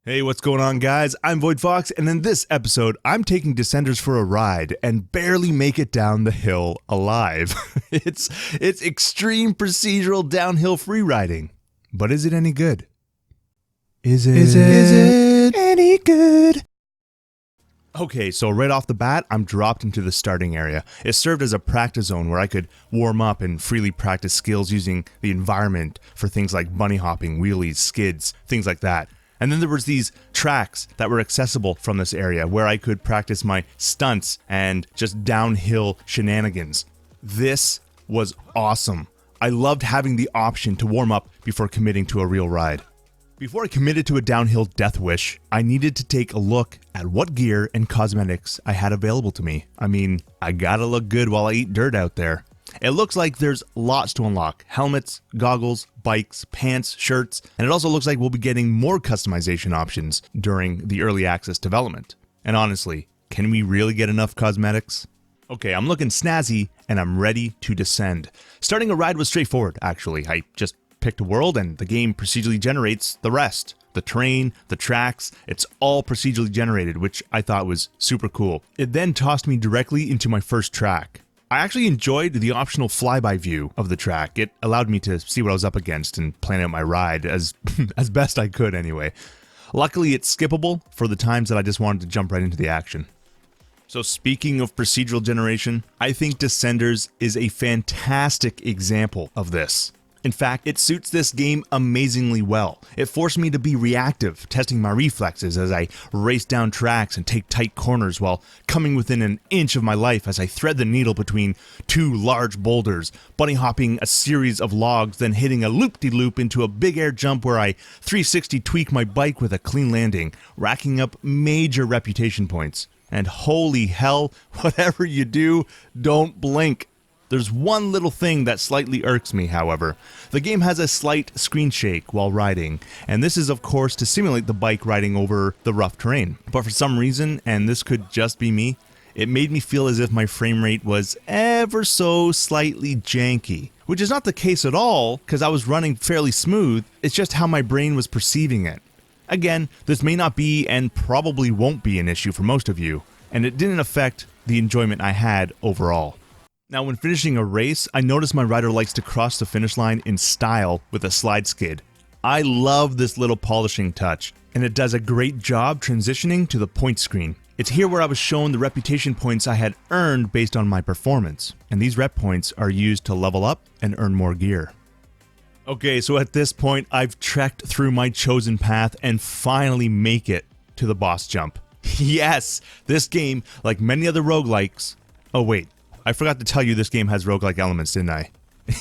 Hey, what's going on, guys? I'm Voidfox, and in this episode, I'm taking Descenders for a ride and barely make it down the hill alive. It's extreme procedural downhill freeriding. But is it any good? Is it any good? Okay, so right off the bat, I'm dropped into the starting area. It served as a practice zone where I could warm up and freely practice skills using the environment for things like bunny hopping, wheelies, skids, things like that. And then there was these tracks that were accessible from this area where I could practice my stunts and just downhill shenanigans. This was awesome. I loved having the option to warm up before committing to a real ride. Before I committed to a downhill death wish, I needed to take a look at what gear and cosmetics I had available to me. I mean, I gotta look good while I eat dirt out there. It looks like there's lots to unlock. Helmets, goggles, bikes, pants, shirts, and it also looks like we'll be getting more customization options during the early access development. And honestly, can we really get enough cosmetics? Okay, I'm looking snazzy and I'm ready to descend. Starting a ride was straightforward, actually. I just picked a world and the game procedurally generates the rest. The terrain, the tracks, it's all procedurally generated, which I thought was super cool. It then tossed me directly into my first track. I actually enjoyed the optional flyby view of the track. It allowed me to see what I was up against and plan out my ride as best I could anyway. Luckily, it's skippable for the times that I just wanted to jump right into the action. So speaking of procedural generation, I think Descenders is a fantastic example of this. In fact, it suits this game amazingly well. It forced me to be reactive, testing my reflexes as I race down tracks and take tight corners while coming within an inch of my life as I thread the needle between two large boulders, bunny hopping a series of logs, then hitting a loop-de-loop into a big air jump where I 360 tweak my bike with a clean landing, racking up major reputation points. And holy hell, whatever you do, don't blink. There's one little thing that slightly irks me, however. The game has a slight screen shake while riding, and this is of course to simulate the bike riding over the rough terrain. But for some reason, and this could just be me, it made me feel as if my frame rate was ever so slightly janky. Which is not the case at all, because I was running fairly smooth, it's just how my brain was perceiving it. Again, this may not be and probably won't be an issue for most of you, and it didn't affect the enjoyment I had overall. Now, when finishing a race, I noticed my rider likes to cross the finish line in style with a slide skid. I love this little polishing touch, and it does a great job transitioning to the point screen. It's here where I was shown the reputation points I had earned based on my performance, and these rep points are used to level up and earn more gear. Okay, so at this point, I've trekked through my chosen path and finally make it to the boss jump. Yes, this game, like many other roguelikes... Oh wait. I forgot to tell you this game has roguelike elements, didn't I?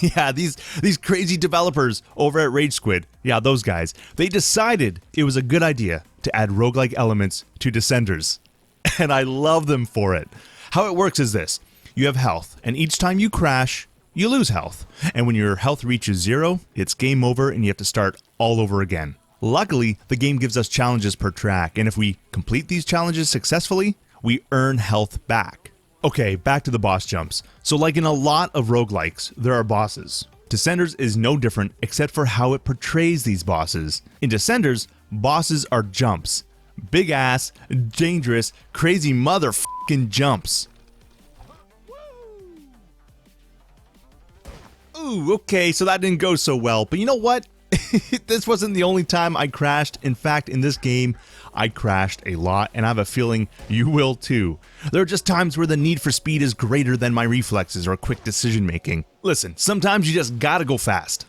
Yeah, these crazy developers over at Rage Squid, yeah, those guys, they decided it was a good idea to add roguelike elements to Descenders. And I love them for it. How it works is this. You have health, and each time you crash, you lose health. And when your health reaches 0, it's game over and you have to start all over again. Luckily, the game gives us challenges per track, and if we complete these challenges successfully, we earn health back. Okay, back to the boss jumps. So like in a lot of roguelikes, there are bosses. Descenders is no different except for how it portrays these bosses. In Descenders, bosses are jumps. Big ass, dangerous, crazy motherfucking jumps. Ooh, okay, so that didn't go so well, but you know what? This wasn't the only time I crashed. In fact, in this game, I crashed a lot, and I have a feeling you will too. There are just times where the need for speed is greater than my reflexes or quick decision making. Listen, sometimes you just gotta go fast.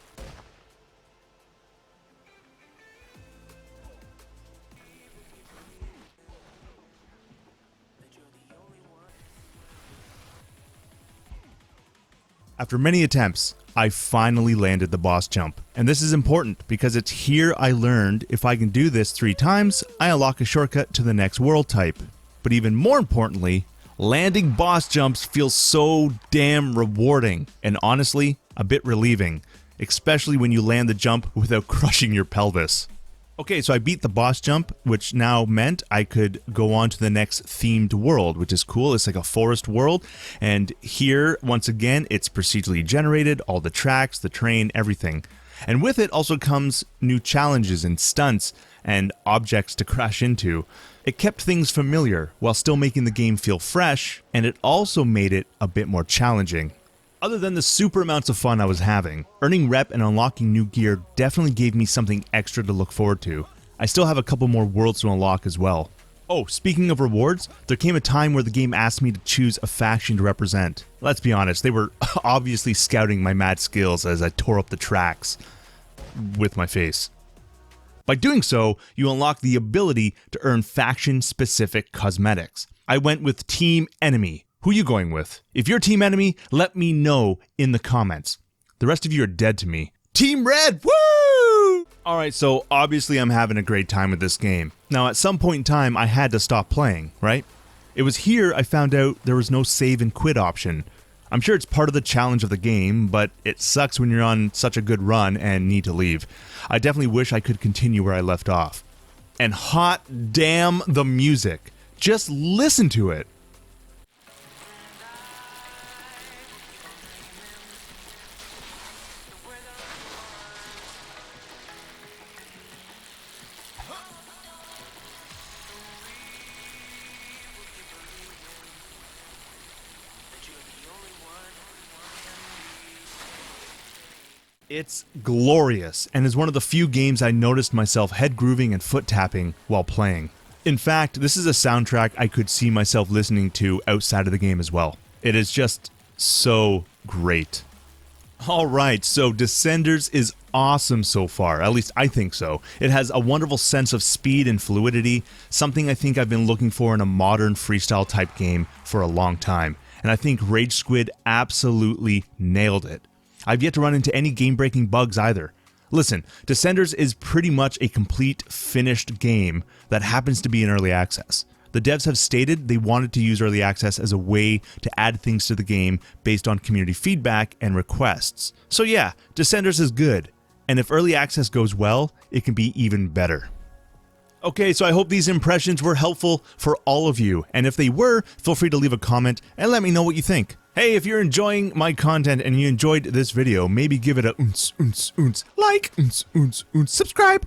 After many attempts, I finally landed the boss jump. And this is important because it's here I learned if I can do this 3 times, I unlock a shortcut to the next world type. But even more importantly, landing boss jumps feels so damn rewarding and honestly, a bit relieving, especially when you land the jump without crushing your pelvis. Okay, so I beat the boss jump, which now meant I could go on to the next themed world, which is cool. It's like a forest world, and here, once again, it's procedurally generated, all the tracks, the terrain, everything. And with it also comes new challenges and stunts, and objects to crash into. It kept things familiar while still making the game feel fresh, and it also made it a bit more challenging. Other than the super amounts of fun I was having, earning rep and unlocking new gear definitely gave me something extra to look forward to. I still have a couple more worlds to unlock as well. Oh, speaking of rewards, there came a time where the game asked me to choose a faction to represent. Let's be honest, they were obviously scouting my mad skills as I tore up the tracks with my face. By doing so, you unlock the ability to earn faction-specific cosmetics. I went with Team Enemy. Who you going with? If you're Team Enemy, let me know in the comments. The rest of you are dead to me. Team Red, woo! Alright, so obviously I'm having a great time with this game. Now at some point in time I had to stop playing, right? It was here I found out there was no save and quit option. I'm sure it's part of the challenge of the game, but it sucks when you're on such a good run and need to leave. I definitely wish I could continue where I left off. And hot damn the music. Just listen to it. It's glorious, and is one of the few games I noticed myself head grooving and foot tapping while playing. In fact, this is a soundtrack I could see myself listening to outside of the game as well. It is just so great. Alright, so Descenders is awesome so far, at least I think so. It has a wonderful sense of speed and fluidity, something I think I've been looking for in a modern freestyle type game for a long time, and I think Rage Squid absolutely nailed it. I've yet to run into any game-breaking bugs either. Listen, Descenders is pretty much a complete, finished game that happens to be in early access. The devs have stated they wanted to use early access as a way to add things to the game based on community feedback and requests. So yeah, Descenders is good, and if early access goes well, it can be even better. Okay, so I hope these impressions were helpful for all of you, and if they were, feel free to leave a comment and let me know what you think. Hey, if you're enjoying my content and you enjoyed this video, maybe give it a like, subscribe,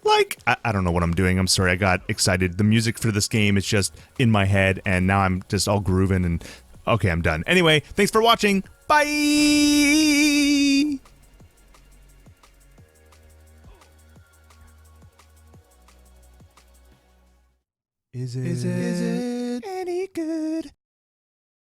like. I don't know what I'm doing, I'm sorry, I got excited. The music for this game is just in my head, and now I'm just all grooving and... Okay, I'm done. Anyway, thanks for watching, bye! Is it any good?